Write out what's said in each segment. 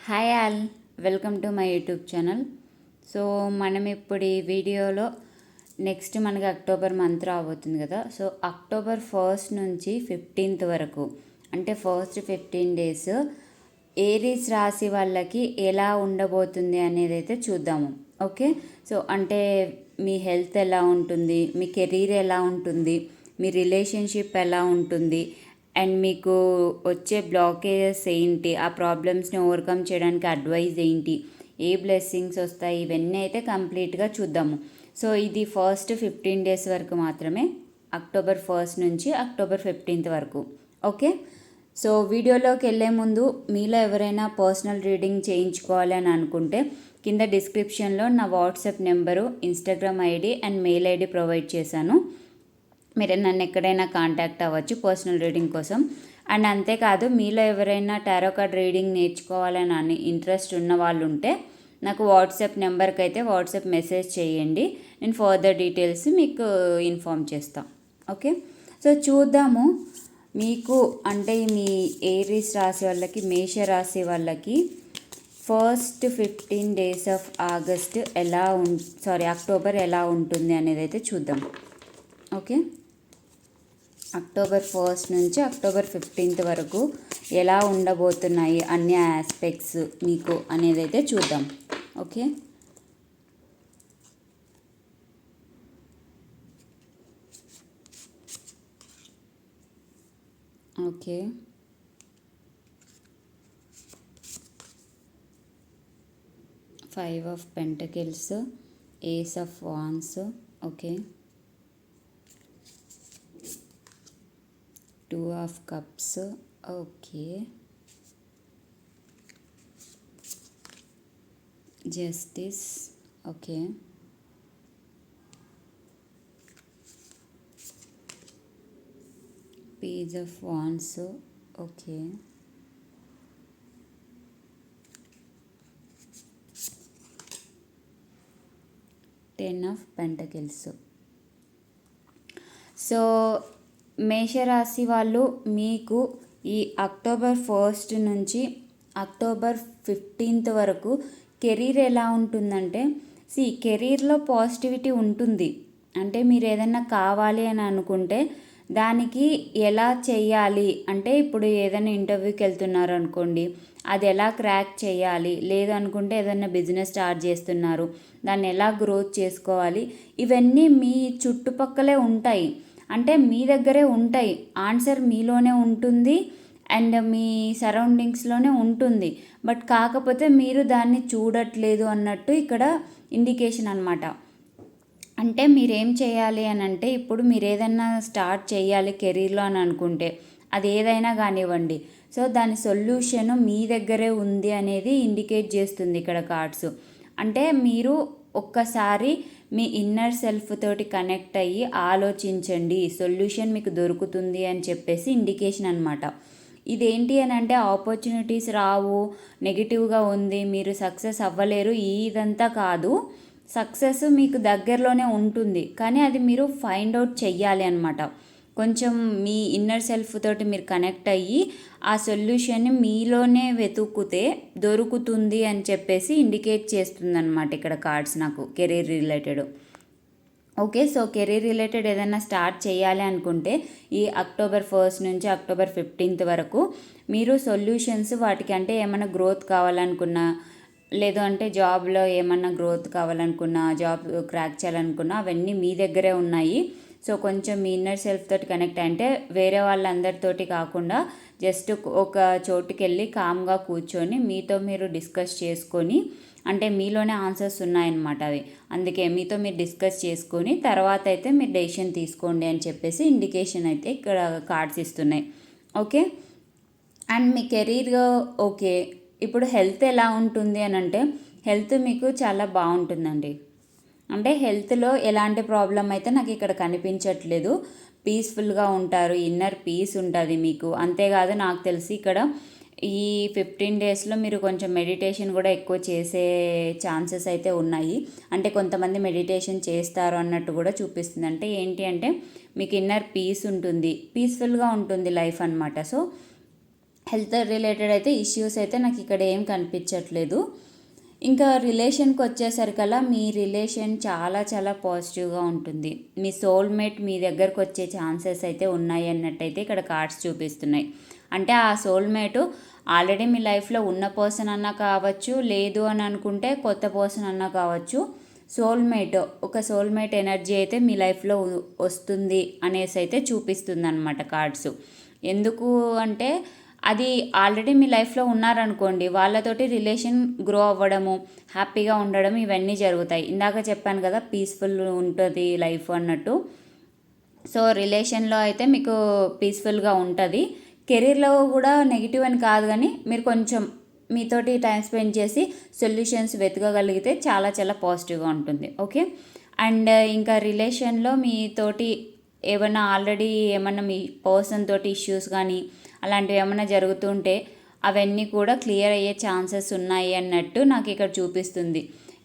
Hi all, welcome to my YouTube channel. So మనం ఇప్పుడు ఈ వీడియోలో నెక్స్ట్ మనకి అక్టోబర్ మంత్ రాబోతుంది కదా. సో అక్టోబర్ 1st నుంచి 15th వరకు అంటే ఫస్ట్ 15 days ఏరీస్ రాశి వాళ్ళకి ఎలా ఉండబోతుంది అనేది అయితే చూద్దాము. ఓకే, సో అంటే మీ హెల్త్ ఎలా ఉంటుంది, మీ కెరీర్ ఎలా ఉంటుంది, మీ రిలేషన్షిప్ ఎలా ఉంటుంది, అండ్ మీకు వచ్చే బ్లాకేజెస్ ఏంటి, ఆ ప్రాబ్లమ్స్ని ఓవర్కమ్ చేయడానికి అడ్వైజ్ ఏంటి, ఏ బ్లెస్సింగ్స్ వస్తాయి, ఇవన్నీ అయితే కంప్లీట్గా చూద్దాము. సో ఇది ఫస్ట్ 15 days వరకు మాత్రమే, అక్టోబర్ 1st నుంచి అక్టోబర్ 15th వరకు. ఓకే, సో వీడియోలోకి వెళ్ళే ముందు మీలో ఎవరైనా పర్సనల్ రీడింగ్ చేయించుకోవాలి అని అనుకుంటే కింద డిస్క్రిప్షన్లో నా WhatsApp number, Instagram ID and mail ID provide చేశాను. మీరు నన్ను ఎక్కడైనా కాంటాక్ట్ అవ్వచ్చు పర్సనల్ రీడింగ్ కోసం. అండ్ అంతేకాదు, మీలో ఎవరైనా టారో కార్డ్ రీడింగ్ నేర్చుకోవాలని ఇంట్రెస్ట్ ఉన్న వాళ్ళు ఉంటే నాకు వాట్సాప్ నెంబర్కి అయితే వాట్సాప్ మెసేజ్ చేయండి, నేను ఫర్దర్ డీటెయిల్స్ మీకు ఇన్ఫామ్ చేస్తాను. ఓకే, సో చూద్దాము మీకు అంటే మీ ఏరీస్ రాశి వాళ్ళకి, మేష రాశి వాళ్ళకి first 15 days of August October ఎలా ఉంటుంది అనేది అయితే చూద్దాం. ఓకే, అక్టోబర్ 1st నుంచి అక్టోబర్ 15th వరకు ఎలా ఉండబోతున్నాయి అన్ని ఆస్పెక్ట్స్ మీకు అనేది అయితే చూద్దాం. Okay, okay 5 of Pentacles, Ace of Wands, okay 2 of Cups, okay Justice, okay Page of Wands, okay 10 of Pentacles. So మేషరాశి వాళ్ళు మీకు ఈ అక్టోబర్ 1st నుంచి అక్టోబర్ 15th వరకు కెరీర్ ఎలా ఉంటుందంటే, కెరీర్లో పాజిటివిటీ ఉంటుంది. అంటే మీరు ఏదైనా కావాలి అని అనుకుంటే దానికి ఎలా చేయాలి అంటే, ఇప్పుడు ఏదైనా ఇంటర్వ్యూకి వెళ్తున్నారు అనుకోండి, అది ఎలా క్రాక్ చేయాలి, లేదనుకుంటే ఏదైనా బిజినెస్ స్టార్ట్ చేస్తున్నారు, దాన్ని ఎలా గ్రోత్ చేసుకోవాలి, ఇవన్నీ మీ చుట్టుపక్కలే ఉంటాయి. అంటే మీ దగ్గరే ఉంటాయి, ఆన్సర్ మీలోనే ఉంటుంది అండ్ మీ సరౌండింగ్స్లోనే ఉంటుంది. బట్ కాకపోతే మీరు దాన్ని చూడట్లేదు అన్నట్టు ఇక్కడ ఇండికేషన్ అనమాట. అంటే మీరేం చేయాలి అని అంటే, ఇప్పుడు మీరు ఏదైనా స్టార్ట్ చేయాలి కెరీర్లో అని అనుకుంటే, అది ఏదైనా కానివ్వండి, సో దాని సొల్యూషన్ మీ దగ్గరే ఉంది అనేది ఇండికేట్ చేస్తుంది ఇక్కడ కార్డ్స్. అంటే మీరు ఒక్కసారి మీ ఇన్నర్ సెల్ఫ్ తోటి కనెక్ట్ అయ్యి ఆలోచించండి, సొల్యూషన్ మీకు దొరుకుతుంది అని చెప్పేసి ఇండికేషన్ అనమాట. ఇదేంటి అని అంటే, ఆపర్చునిటీస్ రావు, నెగిటివ్గా ఉంది, మీరు సక్సెస్ అవ్వలేరు, ఇదంతా కాదు. సక్సెస్ మీకు దగ్గరలోనే ఉంటుంది, కానీ అది మీరు ఫైండ్ అవుట్ చెయ్యాలి అనమాట. కొంచెం మీ ఇన్నర్ సెల్ఫ్ తోటి మీరు కనెక్ట్ అయ్యి ఆ సొల్యూషన్ని మీలోనే వెతుకుతే దొరుకుతుంది అని చెప్పేసి ఇండికేట్ చేస్తుంది అనమాట ఇక్కడ కార్డ్స్ నాకు career related. Okay, so career related ఏదైనా స్టార్ట్ చేయాలి అనుకుంటే ఈ అక్టోబర్ 1st నుంచి అక్టోబర్ 15th వరకు మీరు సొల్యూషన్స్ వాటికి, అంటే ఏమైనా గ్రోత్ కావాలనుకున్నా, లేదు అంటే జాబ్లో ఏమన్నా గ్రోత్ కావాలనుకున్నా, జాబ్ క్రాక్ చేయాలనుకున్నా, అవన్నీ మీ దగ్గరే ఉన్నాయి. సో కొంచెం మీ ఇన్నర్ సెల్ఫ్ తోటి కనెక్ట్ అంటే, వేరే వాళ్ళందరితోటి కాకుండా జస్ట్ ఒక చోటుకి వెళ్ళి కామ్గా కూర్చొని మీతో మీరు డిస్కస్ చేసుకొని, అంటే మీలోనే ఆన్సర్స్ ఉన్నాయన్నమాట అవి, అందుకే మీతో మీరు డిస్కస్ చేసుకొని తర్వాత అయితే మీరు డెసిషన్ తీసుకోండి అని చెప్పేసి ఇండికేషన్ అయితే ఇక్కడ కార్డ్స్ ఇస్తున్నాయి. Okay, and me career okay. ఇప్పుడు హెల్త్ ఎలా ఉంటుంది అని అంటే, హెల్త్ మీకు చాలా బాగుంటుందండి. అంటే హెల్త్లో ఎలాంటి ప్రాబ్లం అయితే నాకు ఇక్కడ కనిపించట్లేదు, పీస్ఫుల్గా ఉంటారు, ఇన్నర్ పీస్ ఉంటుంది మీకు. అంతేకాదు, నాకు తెలిసి ఇక్కడ ఈ 15 daysలో మీరు కొంచెం మెడిటేషన్ కూడా ఎక్కువ చేసే ఛాన్సెస్ అయితే ఉన్నాయి. అంటే కొంతమంది మెడిటేషన్ చేస్తారు అన్నట్టు కూడా చూపిస్తుంది. అంటే ఏంటి అంటే, మీకు ఇన్నర్ పీస్ ఉంటుంది, పీస్ఫుల్గా ఉంటుంది లైఫ్ అనమాట. సో హెల్త్ రిలేటెడ్ అయితే ఇష్యూస్ అయితే నాకు ఇక్కడ ఏం కనిపించట్లేదు. ఇంకా రిలేషన్కి వచ్చేసరికల్లా మీ రిలేషన్ చాలా చాలా పాజిటివ్గా ఉంటుంది. మీ సోల్మేట్ మీ దగ్గరకు వచ్చే ఛాన్సెస్ అయితే ఉన్నాయి అన్నట్టయితే ఇక్కడ కార్డ్స్ చూపిస్తున్నాయి. అంటే ఆ సోల్మేటు ఆల్రెడీ మీ లైఫ్లో ఉన్న పర్సన్ అన్నా కావచ్చు, లేదు అని అనుకుంటే కొత్త పర్సన్ అన్నా కావచ్చు. ఒక సోల్మేట్ ఎనర్జీ అయితే మీ లైఫ్లో వస్తుంది అనేసి అయితే చూపిస్తుంది అనమాట కార్డ్స్. ఎందుకు అంటే అది ఆల్రెడీ మీ లైఫ్లో ఉన్నారనుకోండి, వాళ్ళతోటి రిలేషన్ గ్రో అవ్వడము, హ్యాపీగా ఉండడం ఇవన్నీ జరుగుతాయి. ఇందాక చెప్పాను కదా పీస్ఫుల్ ఉంటుంది లైఫ్ అన్నట్టు. సో రిలేషన్లో అయితే మీకు పీస్ఫుల్గా ఉంటుంది. కెరీర్లో కూడా నెగిటివ్ అని కాదు, కానీ మీరు కొంచెం మీతోటి టైం స్పెండ్ చేసి సొల్యూషన్స్ వెతకగలిగితే చాలా చాలా పాజిటివ్గా ఉంటుంది. ఓకే. అండ్ ఇంకా రిలేషన్లో మీతోటి ఏమన్నా మీ పర్సన్ తోటి ఇష్యూస్ కానీ అలాంటివి ఏమైనా జరుగుతుంటే అవన్నీ కూడా క్లియర్ అయ్యే ఛాన్సెస్ ఉన్నాయి అన్నట్టు నాకు ఇక్కడ చూపిస్తుంది.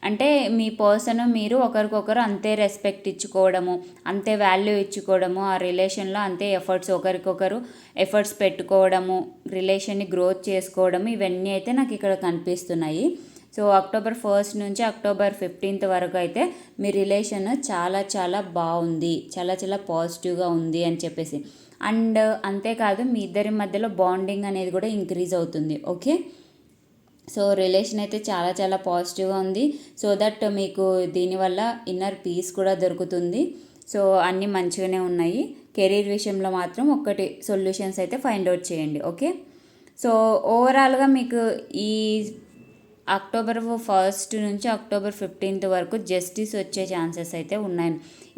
అంటే మీ పర్సన్ మీరు ఒకరికొకరు అంతే రెస్పెక్ట్ ఇచ్చుకోవడము, అంతే వాల్యూ ఇచ్చుకోవడము, ఆ రిలేషన్లో అంతే ఒకరికొకరు ఎఫర్ట్స్ పెట్టుకోవడము, రిలేషన్ని గ్రోత్ చేసుకోవడము, ఇవన్నీ అయితే నాకు ఇక్కడ కనిపిస్తున్నాయి. సో October 1 నుంచి October 15 వరకు అయితే మీ రిలేషన్ చాలా చాలా బాగుంది, చాలా చాలా పాజిటివ్గా ఉంది అని చెప్పేసి. అండ్ అంతేకాదు మీ ఇద్దరి మధ్యలో బాండింగ్ అనేది కూడా ఇంక్రీజ్ అవుతుంది. ఓకే. సో రిలేషన్ అయితే చాలా చాలా పాజిటివ్గా ఉంది. సో దట్ మీకు దీనివల్ల ఇన్నర్ పీస్ కూడా దొరుకుతుంది. సో అన్నీ మంచిగానే ఉన్నాయి. కెరీర్ విషయంలో మాత్రం ఒక్కటి సొల్యూషన్స్ అయితే ఫైండ్ అవుట్ చేయండి. ఓకే. సో ఓవరాల్గా మీకు ఈ October 1 నుంచి October 15 వరకు జస్టిస్ వచ్చే ఛాన్సెస్ అయితే ఉన్నాయి.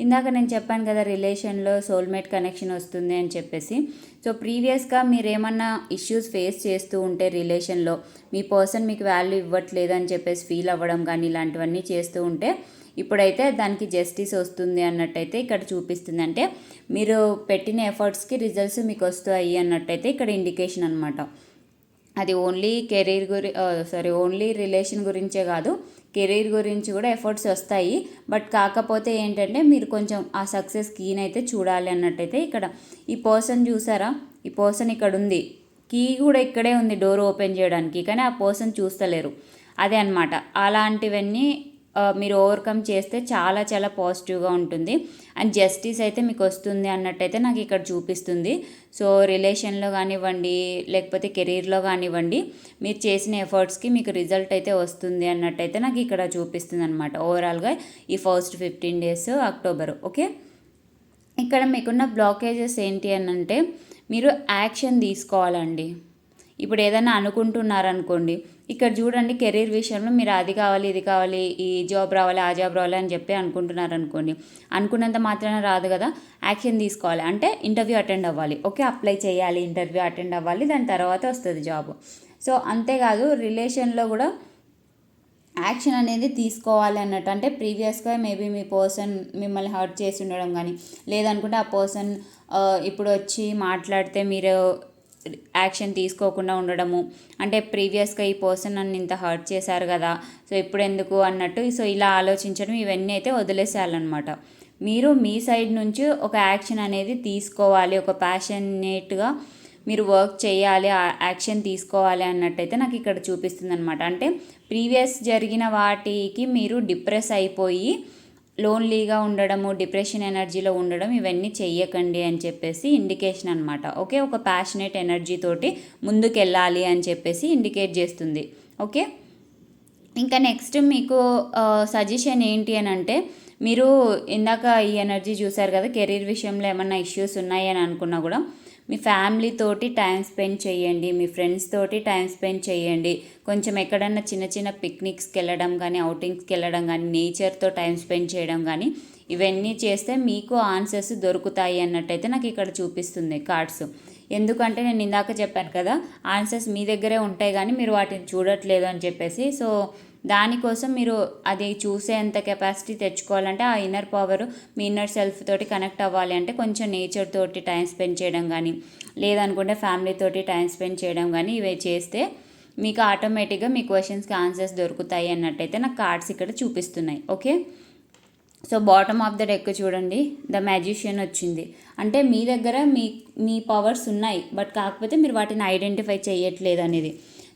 ఇందాక నేను చెప్పాను కదా రిలేషన్లో సోల్మేట్ కనెక్షన్ వస్తుంది అని చెప్పేసి. సో ప్రీవియస్గా మీరు ఏమన్నా ఇష్యూస్ ఫేస్ చేస్తూ ఉంటే రిలేషన్లో మీ పర్సన్ మీకు వాల్యూ ఇవ్వట్లేదు అని చెప్పేసి ఫీల్ అవ్వడం కానీ ఇలాంటివన్నీ చేస్తూ ఉంటే ఇప్పుడైతే దానికి జస్టిస్ వస్తుంది అన్నట్టయితే ఇక్కడ చూపిస్తుంది. అంటే మీరు పెట్టిన ఎఫర్ట్స్కి రిజల్ట్స్ మీకు వస్తాయి అన్నట్టయితే ఇక్కడ ఇండికేషన్ అనమాట. అది ఓన్లీ రిలేషన్ గురించే కాదు, కెరీర్ గురించి కూడా ఎఫర్ట్స్ వస్తాయి. బట్ కాకపోతే ఏంటంటే మీరు కొంచెం ఆ సక్సెస్ కీని అయితే చూడాలి అన్నట్టయితే ఇక్కడ ఈ పర్సన్ చూసారా, ఈ పర్సన్ ఇక్కడ ఉంది, కీ కూడా ఇక్కడే ఉంది డోర్ ఓపెన్ చేయడానికి, కానీ ఆ పర్సన్ చూస్తలేరు. అదే అనమాట. అలాంటివన్నీ మీరు ఓవర్కమ్ చేస్తే చాలా చాలా పాజిటివ్గా ఉంటుంది. అండ్ జస్టిస్ అయితే మీకు వస్తుంది అన్నట్టయితే నాకు ఇక్కడ చూపిస్తుంది. సో రిలేషన్లో కానివ్వండి లేకపోతే కెరీర్లో కానివ్వండి మీరు చేసిన ఎఫర్ట్స్కి మీకు రిజల్ట్ అయితే వస్తుంది అన్నట్టయితే నాకు ఇక్కడ చూపిస్తుంది అనమాట. ఓవరాల్గా ఈ ఫస్ట్ 15 days అక్టోబర్. ఓకే. ఇక్కడ మీకున్న బ్లాకేజెస్ ఏంటి అని అంటే మీరు యాక్షన్ తీసుకోవాలండి. ఇప్పుడు ఏదైనా అనుకుంటున్నారనుకోండి, ఇక్కడ చూడండి కెరీర్ విషయంలో మీరు అది కావాలి ఇది కావాలి ఈ జాబ్ రావాలి ఆ జాబ్ రావాలి అని చెప్పి అనుకుంటున్నారనుకోండి, అనుకున్నంత మాత్రాన రాదు కదా. యాక్షన్ తీసుకోవాలి అంటే ఇంటర్వ్యూ అటెండ్ అవ్వాలి. ఓకే. అప్లై చేయాలి, ఇంటర్వ్యూ అటెండ్ అవ్వాలి, దాని తర్వాత వస్తుంది జాబ్. సో అంతేకాదు రిలేషన్లో కూడా యాక్షన్ అనేది తీసుకోవాలి అన్నట్టు. అంటే ప్రీవియస్గా మేబీ మీ పర్సన్ మిమ్మల్ని హర్ట్ చేసి ఉండడం కానీ, లేదనుకుంటే ఆ పర్సన్ ఇప్పుడు వచ్చి మాట్లాడితే మీరు యాక్షన్ తీసుకోకుండా ఉండడము, అంటే ప్రీవియస్గా ఈ పర్సన్ నన్ను ఇంత హర్ట్ చేశారు కదా, సో ఇప్పుడు ఎందుకు అన్నట్టు. సో ఇలా ఆలోచించడం ఇవన్నీ అయితే వదిలేసేయాలన్నమాట. మీరు మీ సైడ్ నుంచి ఒక యాక్షన్ అనేది తీసుకోవాలి, ఒక ప్యాషనేట్గా మీరు వర్క్ చేయాలి, యాక్షన్ తీసుకోవాలి అన్నట్టయితే నాకు ఇక్కడ చూపిస్తుంది అనమాట. అంటే ప్రీవియస్ జరిగిన వాటికి మీరు డిప్రెస్ అయిపోయి లోన్లీగా ఉండడము, డిప్రెషన్ ఎనర్జీలో ఉండడం ఇవన్నీ చెయ్యకండి అని చెప్పేసి ఇండికేషన్ అనమాట. ఓకే. ఒక ప్యాషనేట్ ఎనర్జీ తోటి ముందుకెళ్ళాలి అని చెప్పేసి ఇండికేట్ చేస్తుంది. ఓకే. ఇంకా నెక్స్ట్ మీకు సజెషన్ ఏంటి అని అంటే, మీరు ఇందాక ఈ ఎనర్జీ చూసారు కదా, కెరీర్ విషయంలో ఏమన్నా ఇష్యూస్ ఉన్నాయి అని అనుకున్నా కూడా మీ ఫ్యామిలీ తోటి టైం స్పెండ్ చేయండి, మీ ఫ్రెండ్స్ తోటి టైం స్పెండ్ చేయండి. కొంచెం ఎక్కడన్నా చిన్న చిన్న పిక్నిక్స్కి వెళ్ళడం కానీ, అవుటింగ్స్కి వెళ్ళడం కానీ, నేచర్తో టైం స్పెండ్ చేయడం కానీ, ఇవన్నీ చేస్తే మీకు ఆన్సర్స్ దొరుకుతాయి అన్నట్టయితే నాకు ఇక్కడ చూపిస్తుంది కార్డ్స్. ఎందుకంటే నేను ఇందాక చెప్పాను కదా, ఆన్సర్స్ మీ దగ్గరే ఉంటాయి కానీ మీరు వాటిని చూడట్లేదు అని చెప్పేసి. సో దానికోసం మీరు అది చూసేంత కెపాసిటీ తెచ్చుకోవాలంటే ఆ ఇన్నర్ పవర్ మీ ఇన్నర్ సెల్ఫ్ తోటి కనెక్ట్ అవ్వాలి అంటే కొంచెం నేచర్ తోటి టైం స్పెండ్ చేయడం కానీ, లేదనుకుంటే ఫ్యామిలీ తోటి టైం స్పెండ్ చేయడం కానీ ఇవి చేస్తే మీకు ఆటోమేటిక్గా మీ క్వశ్చన్స్కి ఆన్సర్స్ దొరుకుతాయి అన్నట్టయితే నాకు కార్డ్స్ ఇక్కడ చూపిస్తున్నాయి. Okay. So bottom of the deck చూడండి, ద మ్యాజిషియన్ వచ్చింది. అంటే మీ దగ్గర మీ పవర్స్ ఉన్నాయి, బట్ కాకపోతే మీరు వాటిని ఐడెంటిఫై చేయట్లేదు అనేది.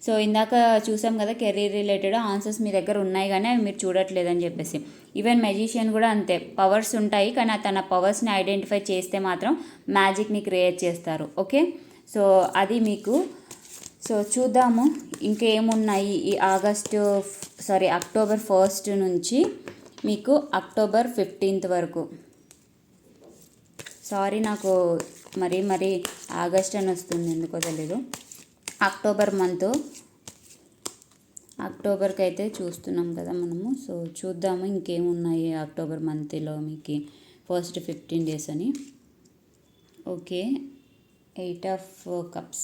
సో ఇందాక చూసాం కదా, కెరీర్ రిలేటెడ్ ఆన్సర్స్ మీ దగ్గర ఉన్నాయి కానీ అవి మీరు చూడట్లేదని చెప్పేసి. ఈవెన్ మ్యాజిషియన్ కూడా అంతే, పవర్స్ ఉంటాయి కానీ తన పవర్స్ని ఐడెంటిఫై చేస్తే మాత్రం మ్యాజిక్ని క్రియేట్ చేస్తారు. ఓకే, సో అది మీకు. సో చూద్దాము ఇంకేమున్నాయి ఈ అక్టోబర్ 1 నుంచి మీకు అక్టోబర్ 15 వరకు. సారీ, నాకు మరీ ఆగస్ట్ అని వస్తుంది, ఎందుకో తెలీదు. అక్టోబర్కి అయితే చూస్తున్నాం కదా మనము. సో చూద్దాము ఇంకేమున్నాయి అక్టోబర్ మంత్లో మీకు ఫస్ట్ 15 days అని. Okay, 8 of Cups.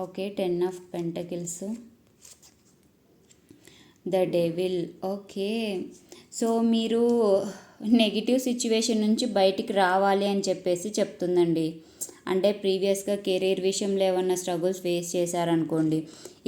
Okay, 10 of Pentacles, the devil. Okay, so మీరు నెగిటివ్ సిచ్యువేషన్ నుంచి బయటికి రావాలి అని చెప్పేసి చెప్తుందండి. అంటే ప్రీవియస్గా కెరీర్ విషయంలో ఏమన్నా స్ట్రగుల్స్ ఫేస్ చేశారనుకోండి,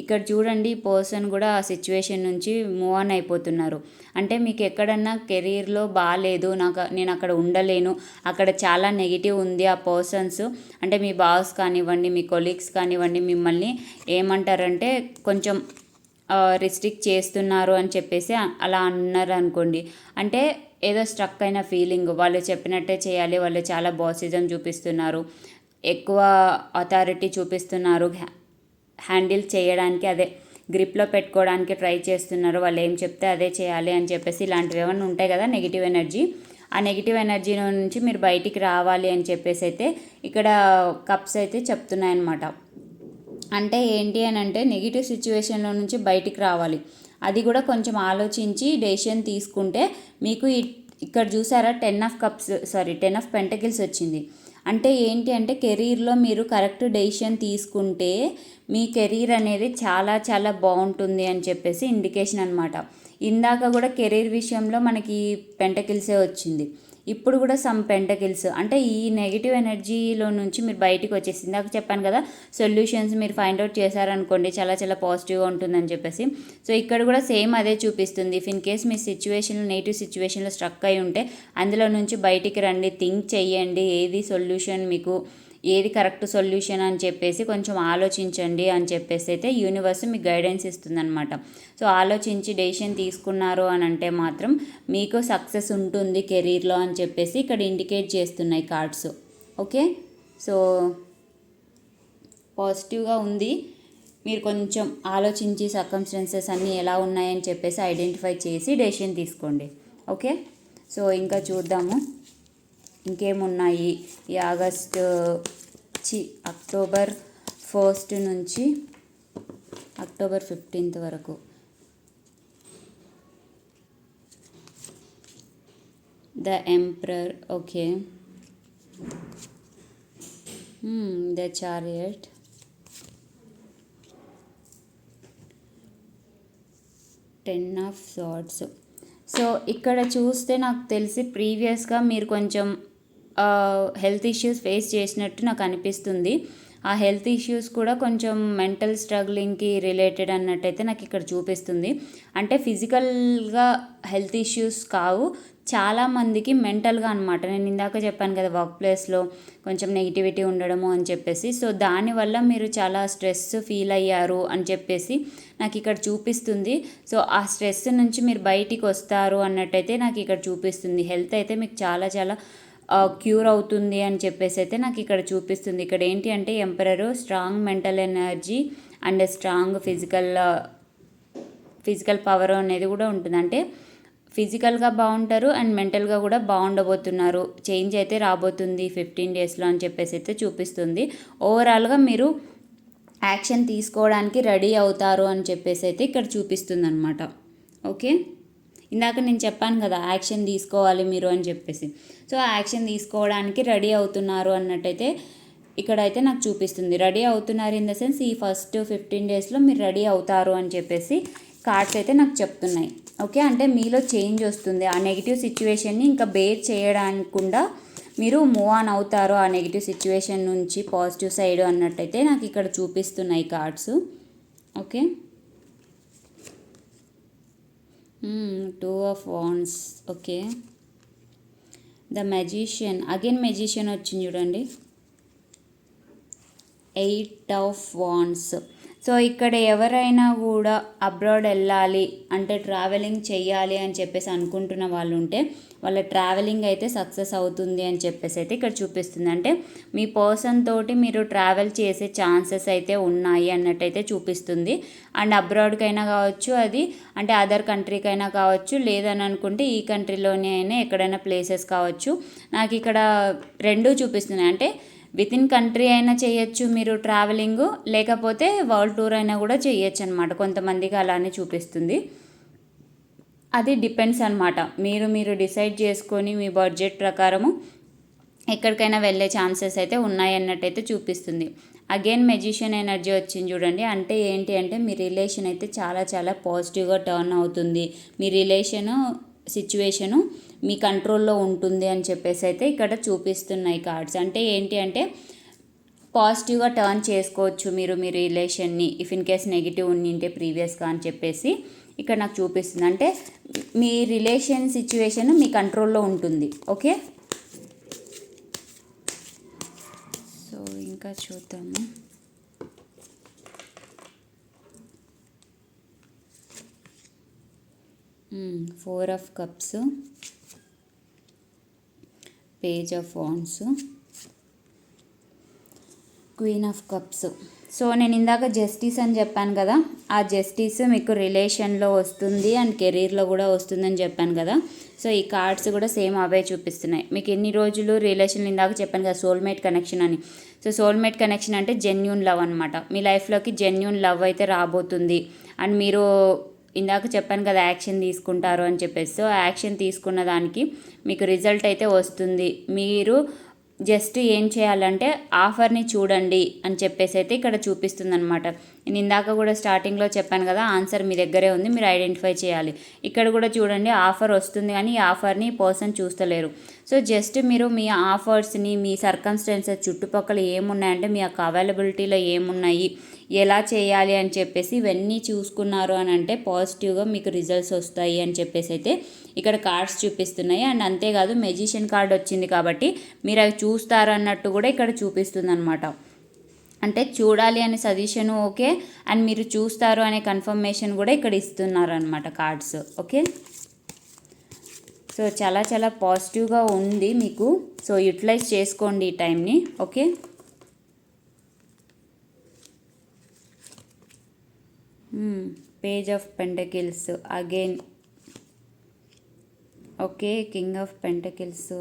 ఇక్కడ చూడండి ఈ పర్సన్ కూడా ఆ సిచ్యువేషన్ నుంచి మూవ్ ఆన్ అయిపోతున్నారు. అంటే మీకు ఎక్కడన్నా కెరీర్లో బాగాలేదు, నేను అక్కడ ఉండలేను, అక్కడ చాలా నెగిటివ్ ఉంది, ఆ పర్సన్స్ అంటే మీ బాస్ కానివ్వండి, మీ కొలీగ్స్ కానివ్వండి, మిమ్మల్ని ఏమంటారంటే కొంచెం రిస్ట్రిక్ట్ చేస్తున్నారు అని చెప్పేసి అలా అన్నారు అనుకోండి. అంటే ఏదో స్ట్రక్ అయిన ఫీలింగ్, వాళ్ళు చెప్పినట్టే చేయాలి, వాళ్ళు చాలా బాసిజం చూపిస్తున్నారు, ఎక్కువ అథారిటీ చూపిస్తున్నారు, హ్యాండిల్ చేయడానికి అదే గ్రిప్లో పెట్టుకోవడానికి ట్రై చేస్తున్నారు, వాళ్ళు ఏం చెప్తే అదే చేయాలి అని చెప్పేసి ఇలాంటివి ఏమైనా ఉంటాయి కదా నెగిటివ్ ఎనర్జీ. ఆ నెగిటివ్ ఎనర్జీ నుంచి మీరు బయటికి రావాలి అని చెప్పేసి అయితే ఇక్కడ కప్స్ అయితే చెప్తున్నాయి అన్నమాట. అంటే ఏంటి అని అంటే నెగిటివ్ సిచ్యువేషన్లో నుంచి బయటికి రావాలి, అది కూడా కొంచెం ఆలోచించి డెసిషన్ తీసుకుంటే మీకు ఇక్కడ చూసారా 10 of Pentacles వచ్చింది. అంటే ఏంటి అంటే కెరీర్లో మీరు కరెక్ట్ డెసిషన్ తీసుకుంటే మీ కెరీర్ అనేది చాలా చాలా బాగుంటుంది అని చెప్పేసి ఇండికేషన్ అనమాట. ఇందాక కూడా కెరీర్ విషయంలో మనకి పెంటకిల్సే వచ్చింది, ఇప్పుడు కూడా సమ్ పెంటకిల్స్. అంటే ఈ నెగిటివ్ ఎనర్జీలో నుంచి మీరు బయటికి వచ్చేసి, ఇందాక చెప్పాను కదా సొల్యూషన్స్ మీరు ఫైండ్ అవుట్ చేశారనుకోండి చాలా చాలా పాజిటివ్గా ఉంటుందని చెప్పేసి. సో ఇక్కడ కూడా సేమ్ అదే చూపిస్తుంది. ఇఫ్ ఇన్ కేస్ మీ సిచ్యువేషన్లో నెగిటివ్ సిచ్యువేషన్లో స్ట్రక్ అయి ఉంటే అందులో నుంచి బయటికి రండి, థింక్ చెయ్యండి, ఏది సొల్యూషన్ మీకు, ఏది కరెక్ట్ సొల్యూషన్ అని చెప్పేసి కొంచెం ఆలోచించండి అని చెప్పేసి అయితే యూనివర్స్ మీకు గైడెన్స్ ఇస్తుందన్నమాట. సో ఆలోచించి డెసిషన్ తీసుకున్నారు అని అంటే మాత్రం మీకు సక్సెస్ ఉంటుంది కెరీర్లో అని చెప్పేసి ఇక్కడ ఇండికేట్ చేస్తున్నాయి కార్డ్స్. ఓకే, సో పాజిటివ్గా ఉంది. మీరు కొంచెం ఆలోచించి సర్కమ్స్టెన్సెస్ అన్నీ ఎలా ఉన్నాయని చెప్పేసి ఐడెంటిఫై చేసి డెసిషన్ తీసుకోండి. ఓకే, సో ఇంకా చూద్దాము ఇంకేమున్నాయి ఈ అక్టోబర్ 1 నుంచి అక్టోబర్ 15 వరకు. The emperor. Okay, the chariot, Ten of Swords. So ఇక్కడ చూస్తే నాకు తెలిసి ప్రీవియస్గా మీరు కొంచెం హెల్త్ ఇష్యూస్ ఫేస్ చేసినట్టు నాకు అనిపిస్తుంది. ఆ హెల్త్ ఇష్యూస్ కూడా కొంచెం మెంటల్ స్ట్రగ్లింగ్కి రిలేటెడ్ అన్నట్టయితే నాకు ఇక్కడ చూపిస్తుంది. అంటే ఫిజికల్గా హెల్త్ ఇష్యూస్ కావు, చాలామందికి మెంటల్గా అనమాట. నేను ఇందాక చెప్పాను కదా వర్క్ ప్లేస్లో కొంచెం నెగిటివిటీ ఉండడము అని చెప్పేసి. సో దానివల్ల మీరు చాలా స్ట్రెస్ ఫీల్ అయ్యారు అని చెప్పేసి నాకు ఇక్కడ చూపిస్తుంది. సో ఆ స్ట్రెస్ నుంచి మీరు బయటికి వస్తారు అన్నట్టయితే నాకు ఇక్కడ చూపిస్తుంది. హెల్త్ అయితే మీకు చాలా చాలా క్యూర్ అవుతుంది అని చెప్పేసి అయితే నాకు ఇక్కడ చూపిస్తుంది. ఇక్కడ ఏంటి అంటే ఎంపరరు strong mental energy and strong physical power అనేది కూడా ఉంటుంది. అంటే ఫిజికల్గా బాగుంటారు అండ్ మెంటల్గా కూడా బాగుండబోతున్నారు, చేంజ్ అయితే రాబోతుంది 15 daysలో అని చెప్పేసి అయితే చూపిస్తుంది. ఓవరాల్గా మీరు యాక్షన్ తీసుకోవడానికి రెడీ అవుతారు అని చెప్పేసి అయితే ఇక్కడ చూపిస్తుంది అనమాట. ఓకే, ఇందాక నేను చెప్పాను కదా యాక్షన్ తీసుకోవాలి మీరు అని చెప్పేసి. సో యాక్షన్ తీసుకోవడానికి రెడీ అవుతున్నారు అన్నట్టయితే ఇక్కడైతే నాకు చూపిస్తుంది. రెడీ అవుతున్నారు ఇన్ ద సెన్స్ ఈ ఫస్ట్ 15 daysలో మీరు రెడీ అవుతారు అని చెప్పేసి కార్డ్స్ అయితే నాకు చెప్తున్నాయి. ఓకే, అంటే మీలో చేంజ్ వస్తుంది, ఆ నెగిటివ్ సిచ్యువేషన్ని ఇంకా బేర్ చేయడానికుండా మీరు మూవ్ ఆన్ అవుతారు ఆ నెగిటివ్ సిచ్యువేషన్ నుంచి పాజిటివ్ సైడ్ అన్నట్టయితే నాకు ఇక్కడ చూపిస్తున్నాయి cards. Okay, two of wands. Okay. The magician, again magician వచ్చింది చూడండి. 8 ఆఫ్ వాండ్స్. సో ఇక్కడ ఎవరైనా కూడా అబ్రాడ్ వెళ్ళాలి అంటే ట్రావెలింగ్ చేయాలి అని చెప్పేసి అనుకుంటున్న వాళ్ళు ఉంటే వాళ్ళ ట్రావెలింగ్ అయితే సక్సెస్ అవుతుంది అని చెప్పేసి అయితే ఇక్కడ చూపిస్తుంది. అంటే మీ పర్సన్ తోటి మీరు ట్రావెల్ చేసే ఛాన్సెస్ అయితే ఉన్నాయి అన్నట్టయితే చూపిస్తుంది. అండ్ అబ్రాడ్కైనా కావచ్చు, అది అంటే అదర్ కంట్రీకైనా కావచ్చు, లేదని అనుకుంటే ఈ కంట్రీలోనే అయినా ఎక్కడైనా ప్లేసెస్ కావచ్చు. నాకు ఇక్కడ రెండూ చూపిస్తున్నాయి. అంటే విత్ ఇన్ కంట్రీ అయినా చేయొచ్చు మీరు ట్రావెలింగ్, లేకపోతే వరల్డ్ టూర్ అయినా కూడా చేయొచ్చు అనమాట. కొంతమందికి అలానే చూపిస్తుంది. అది డిపెండ్స్ అనమాట. మీరు డిసైడ్ చేసుకొని మీ బడ్జెట్ ప్రకారము ఎక్కడికైనా వెళ్ళే ఛాన్సెస్ అయితే ఉన్నాయి అన్నట్టయితే చూపిస్తుంది. అగైన్ మెజిషియన్ ఎనర్జీ వచ్చింది చూడండి. అంటే ఏంటి అంటే మీ రిలేషన్ అయితే చాలా చాలా పాజిటివ్గా టర్న్ అవుతుంది. మీ రిలేషను సిచ్యువేషను మీ కంట్రోల్లో ఉంటుంది అని చెప్పేసి అయితే ఇక్కడ చూపిస్తున్నాయి కార్డ్స్. అంటే ఏంటి అంటే పాజిటివ్గా టర్న్ చేసుకోవచ్చు మీరు మీ రిలేషన్ని, ఇఫ్ ఇన్ కేస్ నెగిటివ్ ఉండింటే ప్రీవియస్గా అని చెప్పేసి ఇక్కడ నాకు చూపిస్తుంది. అంటే మీ రిలేషన్ సిచ్యువేషన్ మీ కంట్రోల్లో ఉంటుంది. ఓకే. సో ఇంకా చూద్దాము. Four of cups, page of wands, queen of cups. So నేను ఇందాక జస్టిస్ అని చెప్పాను కదా, ఆ జస్టిస్ మీకు రిలేషన్లో వస్తుంది అండ్ కెరీర్లో కూడా వస్తుందని చెప్పాను కదా. సో ఈ కార్డ్స్ కూడా సేమ్ అవే చూపిస్తున్నాయి. మీకు ఎన్ని రోజులు రిలేషన్, ఇందాక చెప్పాను కదా సోల్మేట్ కనెక్షన్ అని. సో సోల్మేట్ కనెక్షన్ అంటే జెన్యూన్ లవ్ అనమాట. మీ లైఫ్లోకి జెన్యూన్ లవ్ అయితే రాబోతుంది. అండ్ మీరు ఇందాక చెప్పాను కదా యాక్షన్ తీసుకుంటారు అని చెప్పేసి. సో యాక్షన్ తీసుకున్న దానికి మీకు రిజల్ట్ అయితే వస్తుంది. మీరు జస్ట్ ఏం చేయాలంటే ఆఫర్ని చూడండి అని చెప్పేసి అయితే ఇక్కడ చూపిస్తుంది అనమాట. నేను ఇందాక కూడా స్టార్టింగ్లో చెప్పాను కదా ఆన్సర్ మీ దగ్గరే ఉంది, మీరు ఐడెంటిఫై చేయాలి. ఇక్కడ కూడా చూడండి ఆఫర్ వస్తుంది కానీ ఈ ఆఫర్ని పర్సన్ చూస్తలేరు. సో జస్ట్ మీరు మీ ఆఫర్స్ని, మీ సర్కమ్స్టెన్సెస్ చుట్టుపక్కల ఏమున్నాయంటే మీ యొక్క అవైలబిలిటీలో ఏమున్నాయి, ఎలా చేయాలి అని చెప్పేసి ఇవన్నీ చూసుకున్నారు అని అంటే పాజిటివ్గా మీకు రిజల్ట్స్ వస్తాయి అని చెప్పేసి అయితే ఇక్కడ కార్డ్స్ చూపిస్తున్నాయి. అండ్ అంతేకాదు మెజిషియన్ కార్డ్ వచ్చింది కాబట్టి మీరు అవి చూస్తారు అన్నట్టు కూడా ఇక్కడ చూపిస్తుంది అనమాట. అంటే చూడాలి అనే సజెషన్ ఓకే, అండ్ మీరు చూస్తారు అనే కన్ఫర్మేషన్ కూడా ఇక్కడ ఇస్తున్నారు అనమాట కార్డ్స్. ఓకే. సో చాలా చాలా పాజిటివ్గా ఉంది మీకు. సో యూటిలైజ్ చేసుకోండి ఈ టైంని. Okay. Page of pentacles again. Okay. King of pentacles,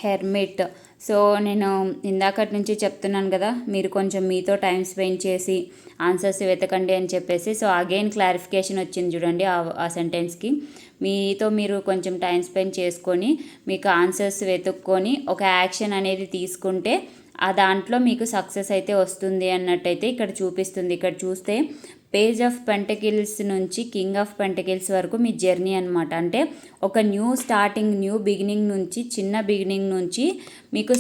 hermit. So నేను ఇందాకటి నుంచి చెప్తున్నాను కదా మీరు కొంచెం మీతో టైం స్పెండ్ చేసి ఆన్సర్స్ వెతకండి అని చెప్పేసి. సో అగైన్ క్లారిఫికేషన్ వచ్చింది చూడండి ఆ సెంటెన్స్కి. మీతో మీరు కొంచెం టైం స్పెండ్ చేసుకొని మీకు ఆన్సర్స్ వెతుక్కొని ఒక యాక్షన్ అనేది తీసుకుంటే ఆ దాంట్లో మీకు సక్సెస్ అయితే వస్తుంది అన్నట్టయితే ఇక్కడ చూపిస్తుంది. ఇక్కడ చూస్తే పేజ్ ఆఫ్ పెంటకిల్స్ నుంచి కింగ్ ఆఫ్ పెంటకిల్స్ వరకు మీ జర్నీ అనమాట. అంటే ఒక న్యూ స్టార్టింగ్, న్యూ బిగినింగ్ నుంచి, చిన్న బిగినింగ్ నుంచి మీకు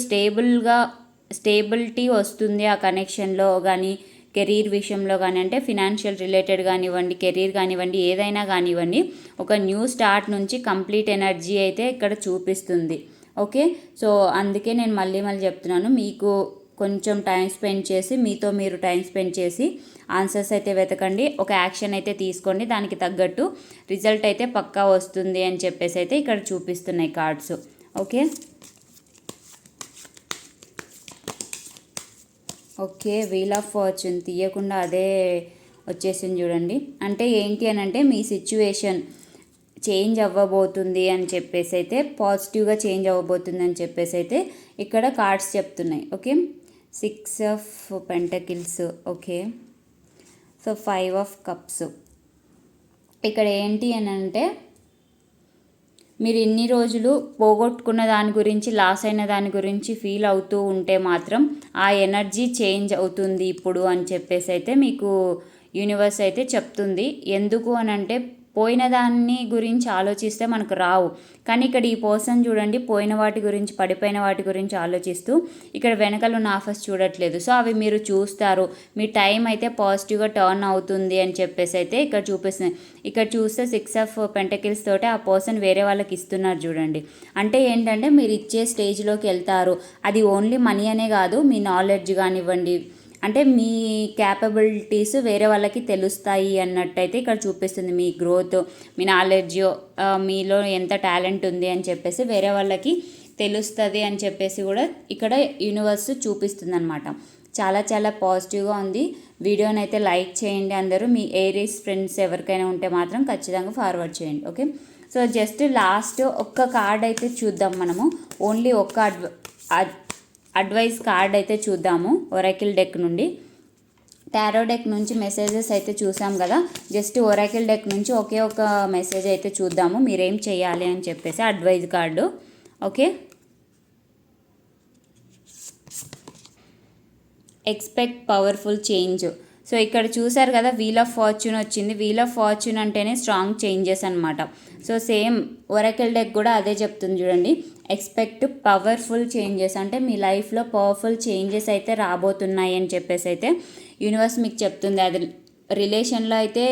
స్టేబిలిటీ వస్తుంది ఆ కనెక్షన్లో కానీ, కెరీర్ విషయంలో కానీ, అంటే ఫినాన్షియల్ రిలేటెడ్ కానివ్వండి, కెరీర్ కానివ్వండి, ఏదైనా కానివ్వండి, ఒక న్యూ స్టార్ట్ నుంచి కంప్లీట్ ఎనర్జీ అయితే ఇక్కడ చూపిస్తుంది. ఓకే. సో అందుకే నేను మళ్ళీ చెప్తున్నాను, మీకు కొంచెం టైం స్పెండ్ చేసి మీతో మీరు టైం స్పెండ్ చేసి ఆన్సర్స్ అయితే వెతకండి, ఒక యాక్షన్ అయితే తీసుకోండి, దానికి తగ్గట్టు రిజల్ట్ అయితే పక్కా వస్తుంది అని చెప్పేసి అయితే ఇక్కడ చూపిస్తున్నాయి cards. Okay. Okay. Wheel of fortune తీయకుండా అదే వచ్చేసింది చూడండి. అంటే ఏంటి అని అంటే మీ సిచ్యువేషన్ చేంజ్ అవ్వబోతుంది అని చెప్పేసి అయితే, పాజిటివ్గా చేంజ్ అవ్వబోతుంది అని చెప్పేసి అయితే ఇక్కడ కార్డ్స్ చెప్తున్నాయి. Okay. 6 of pentacles. Okay. So 5 of cups. ఇక్కడ ఏంటి అని అంటే మీరు ఇన్ని రోజులు పోగొట్టుకున్న దాని గురించి, లాస్ అయిన దాని గురించి ఫీల్ అవుతూ ఉంటే మాత్రం ఆ ఎనర్జీ చేంజ్ అవుతుంది ఇప్పుడు అని చెప్పేసి అయితే మీకు యూనివర్స్ అయితే చెప్తుంది. ఎందుకు అని అంటే పోయిన దాన్ని గురించి ఆలోచిస్తే మనకు రావు. కానీ ఇక్కడ ఈ పర్సన్ చూడండి, పోయిన వాటి గురించి, పడిపోయిన వాటి గురించి ఆలోచిస్తూ ఇక్కడ వెనకాల ఉన్న ఆఫర్స్ చూడట్లేదు. సో అవి మీరు చూస్తారు, మీ టైం అయితే పాజిటివ్గా టర్న్ అవుతుంది అని చెప్పేసి అయితే ఇక్కడ చూపిస్తుంది. ఇక్కడ చూస్తే 6 ఆఫ్ పెంటకిల్స్ తోటి ఆ పర్సన్ వేరే వాళ్ళకి ఇస్తున్నారు చూడండి. అంటే ఏంటంటే మీరు ఇచ్చే స్టేజ్లోకి వెళ్తారు. అది ఓన్లీ మనీ అనే కాదు, మీ నాలెడ్జ్ కానివ్వండి, అంటే మీ క్యాపబిలిటీస్ వేరే వాళ్ళకి తెలుస్తాయి అన్నట్టయితే ఇక్కడ చూపిస్తుంది. మీ గ్రోత్, మీ నాలెడ్జ్, మీలో ఎంత టాలెంట్ ఉంది అని చెప్పేసి వేరే వాళ్ళకి తెలుస్తుంది అని చెప్పేసి కూడా ఇక్కడ యూనివర్స్ చూపిస్తుంది అనమాట. చాలా చాలా పాజిటివ్గా ఉంది. వీడియోని అయితే లైక్ చేయండి అందరూ. మీ ఏరీస్ ఫ్రెండ్స్ ఎవరికైనా ఉంటే మాత్రం ఖచ్చితంగా ఫార్వర్డ్ చేయండి. ఓకే, సో జస్ట్ లాస్ట్ ఒక్క కార్డ్ అయితే చూద్దాం మనము. ఓన్లీ ఒక్క అడ్వైస్ కార్డ్ అయితే చూద్దాము ఒరాకిల్ డెక్ నుండి. టారో డెక్ నుంచి మెసేజెస్ అయితే చూసాం కదా, జస్ట్ ఒరాకిల్ డెక్ నుంచి ఒకే ఒక మెసేజ్ అయితే చూద్దాము మీరేం చేయాలి అని చెప్పేసి. Advice card. Okay, expect powerful change. So ఇక్కడ చూసారు కదా, వీల్ ఆఫ్ ఫార్చ్యూన్ వచ్చింది. వీల్ ఆఫ్ ఫార్చ్యూన్ అంటేనే స్ట్రాంగ్ చేంజెస్ అనమాట. సో సేమ్ ఒరాకిల్ డెక్ కూడా అదే చెప్తుంది చూడండి, ఎక్స్పెక్ట్ పవర్ఫుల్ చేంజెస్. అంటే మీ లైఫ్లో పవర్ఫుల్ చేంజెస్ అయితే రాబోతున్నాయి అని చెప్పేసి అయితే యూనివర్స్ మీకు చెప్తుంది. అది రిలేషన్లో అయితే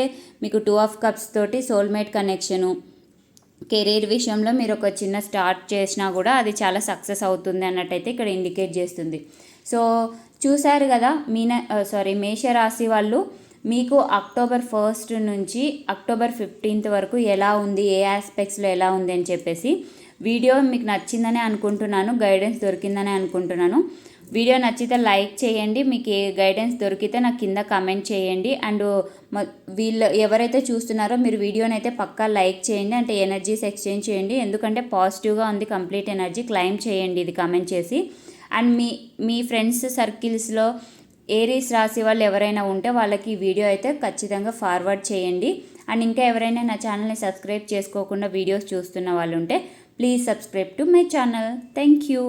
మీకు 2 ఆఫ్ కప్స్ తోటి సోల్మేట్ కనెక్షను, కెరీర్ విషయంలో మీరు ఒక చిన్న స్టార్ట్ చేసినా కూడా అది చాలా సక్సెస్ అవుతుంది అన్నట్టయితే ఇక్కడ ఇండికేట్ చేస్తుంది. సో చూశారు కదా, మేషరాశి వాళ్ళు మీకు అక్టోబర్ 1 నుంచి అక్టోబర్ 15 వరకు ఎలా ఉంది, ఏ ఆస్పెక్ట్స్లో ఎలా ఉంది అని చెప్పేసి. వీడియో మీకు నచ్చిందని అనుకుంటున్నాను, గైడెన్స్ దొరికిందని అనుకుంటున్నాను. వీడియో నచ్చితే లైక్ చేయండి, మీకు ఏ గైడెన్స్ దొరికితే నాకు కింద కమెంట్ చేయండి. అండ్ వీళ్ళు ఎవరైతే చూస్తున్నారో మీరు వీడియోని అయితే పక్కా లైక్ చేయండి, అంటే ఎనర్జీస్ ఎక్స్చేంజ్ చేయండి. ఎందుకంటే పాజిటివ్గా ఉంది, కంప్లీట్ ఎనర్జీ క్లైమ్ చేయండి ఇది కమెంట్ చేసి. అండ్ మీ ఫ్రెండ్స్ సర్కిల్స్లో ఏరీస్ రాశి వాళ్ళు ఎవరైనా ఉంటే వాళ్ళకి ఈ వీడియో అయితే ఖచ్చితంగా ఫార్వర్డ్ చేయండి. అండ్ ఇంకా ఎవరైనా నా ఛానల్ని సబ్స్క్రైబ్ చేసుకోకుండా వీడియోస్ చూస్తున్న వాళ్ళు ఉంటే please subscribe to my channel. Thank you.